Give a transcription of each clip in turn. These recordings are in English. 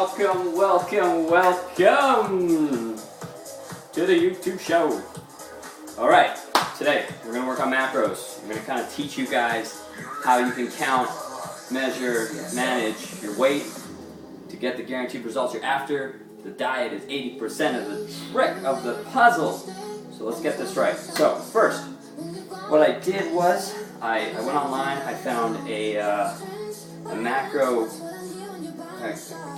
welcome to the YouTube show. Alright, today we're going to work on macros. I'm going to kind of teach you guys how you can count, measure, manage your weight to get the guaranteed results you're after. The diet is 80% of the trick of the puzzle. So let's get this right. So first, what I did was I went online, I found a macro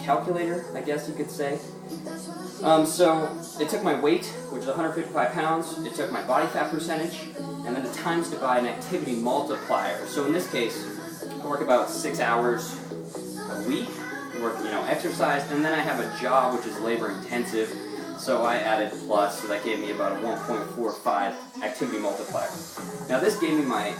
calculator, I guess you could say. So it took my weight, which is 155 pounds, it took my body fat percentage, and then it times it by an activity multiplier. So in this case, I work about 6 hours a week, work, exercise, and then I have a job which is labor intensive. So I added plus, so that gave me about a 1.45 activity multiplier. Now this gave me my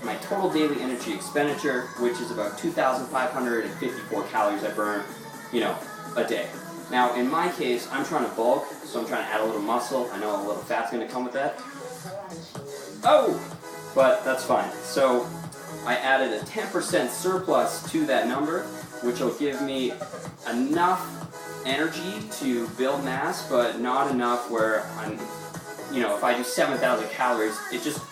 my total daily energy expenditure, which is about 2,554 calories I burn, a day. Now in my case, I'm trying to bulk, so I'm trying to add a little muscle. I know a little fat's going to come with that. Oh, but that's fine. So I added a 10% surplus to that number, which will give me enough energy to build mass, but not enough where I'm, if I do 7,000 calories,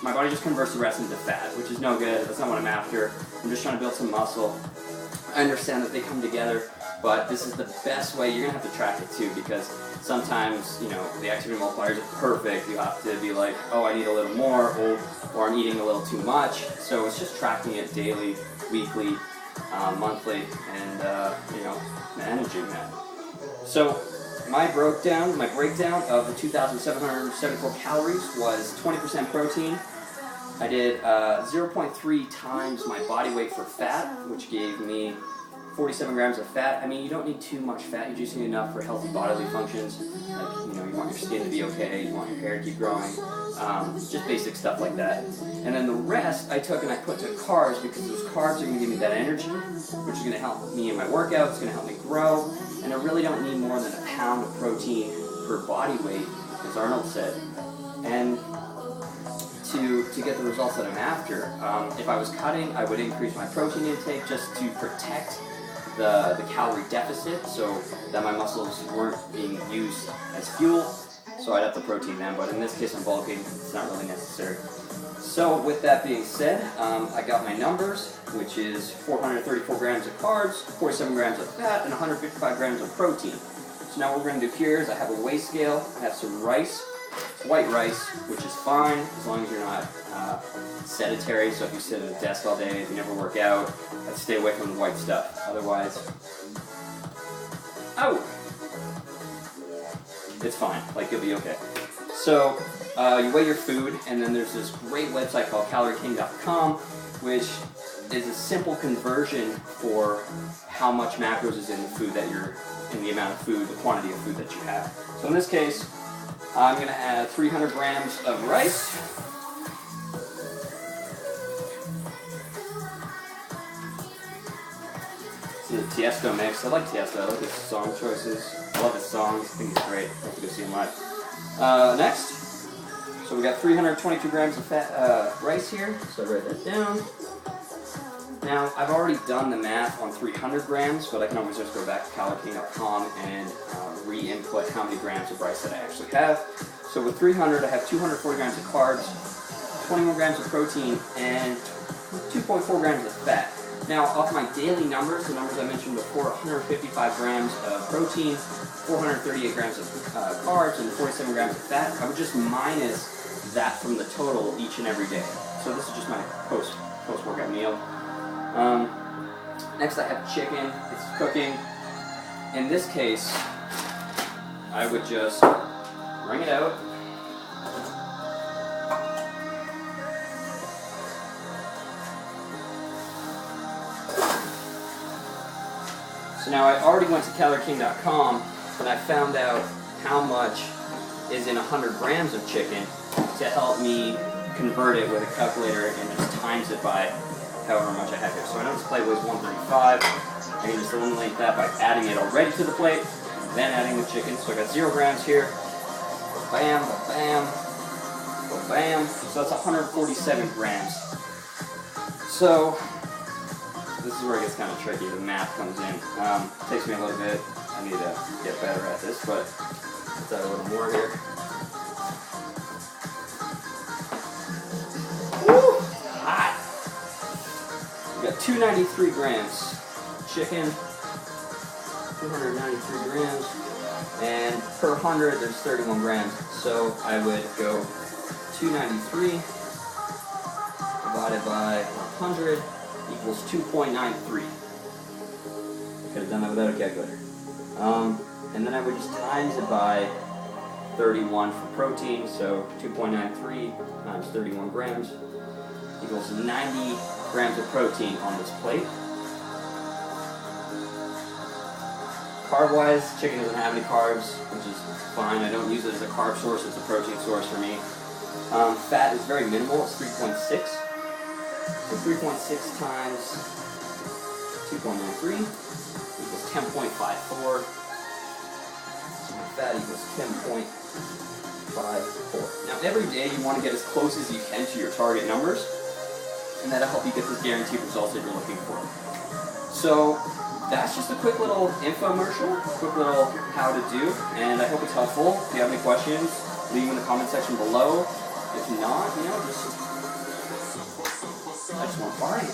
my body just converts the rest into fat, which is no good. That's not what I'm after. I'm just trying to build some muscle. I understand that they come together, but this is the best way. You're gonna have to track it too, because sometimes, the activity multiplier is perfect. You have to be like, oh, I need a little more, or I'm eating a little too much. So it's just tracking it daily, weekly, monthly, and managing that. So my breakdown of the 2,774 calories was 20% protein. I did 0.3 times my body weight for fat, which gave me 47 grams of fat. I mean, you don't need too much fat, you just need enough for healthy bodily functions. Like, you want your skin to be okay, you want your hair to keep growing, just basic stuff like that. And then the rest I took and I put to carbs, because those carbs are going to give me that energy, which is going to help me in my workout, it's going to help me grow, and I really don't need more than a pound of protein per body weight, as Arnold said. And to get the results that I'm after, if I was cutting, I would increase my protein intake just to protect the calorie deficit, so that my muscles weren't being used as fuel, so I'd have to protein them, but in this case I'm bulking, it's not really necessary. So with that being said, I got my numbers, which is 434 grams of carbs, 47 grams of fat, and 155 grams of protein. So now what we're going to do here is I have a weigh scale, I have some rice, white rice, which is fine as long as you're not sedentary. So if you sit at a desk all day, if you never work out, I'd stay away from the white stuff. Otherwise, it's fine. Like, you'll be okay. So you weigh your food, and then there's this great website called CalorieKing.com, which is a simple conversion for how much macros is in the food that you're in, the amount of food, the quantity of food that you have. So in this case, I'm going to add 300 grams of rice. It's a Tiesto mix. I like Tiesto. I like his song choices. I love his songs. I think he's great. I have to go see him live. Next, so we got 322 grams of rice here. So I write that down. Now, I've already done the math on 300 grams, but I can always just go back to CalorieKing.com and re-input how many grams of rice that I actually have. So with 300, I have 240 grams of carbs, 21 grams of protein, and 2.4 grams of fat. Now, off my daily numbers, the numbers I mentioned before, 155 grams of protein, 438 grams of carbs, and 47 grams of fat, I would just minus that from the total each and every day. So this is just my post-workout meal. Next I have chicken, it's cooking. In this case, I would just wring it out. So now I already went to CalorieKing.com and I found out how much is in 100 grams of chicken to help me convert it with a calculator and just times it by however much I have here. So I know this plate weighs 135. I can just eliminate that by adding it already to the plate, then adding the chicken. So I got 0 grams here. Bam, bam, bam. So that's 147 grams. So this is where it gets kind of tricky. The math comes in. Takes me a little bit. I need to get better at this, but let's add a little more here. Woo! Hot! We got 293 grams chicken, 293 grams, and per 100 there's 31 grams. So I would go 293 divided by 100 equals 2.93. Could have done that without a calculator. And then I would just times it by 31 for protein, so 2.93 times 31 grams equals 90 grams of protein on this plate. Carb-wise, chicken doesn't have any carbs, which is fine. I don't use it as a carb source, it's a protein source for me. Fat is very minimal, it's 3.6. So 3.6 times 2.93 equals 10.54. So my fat equals 10.54. Now every day you want to get as close as you can to your target numbers, and that'll help you get the guaranteed results that you're looking for. So that's just a quick little infomercial, quick little how to do, and I hope it's helpful. If you have any questions, leave them in the comment section below. If not, I just want to party.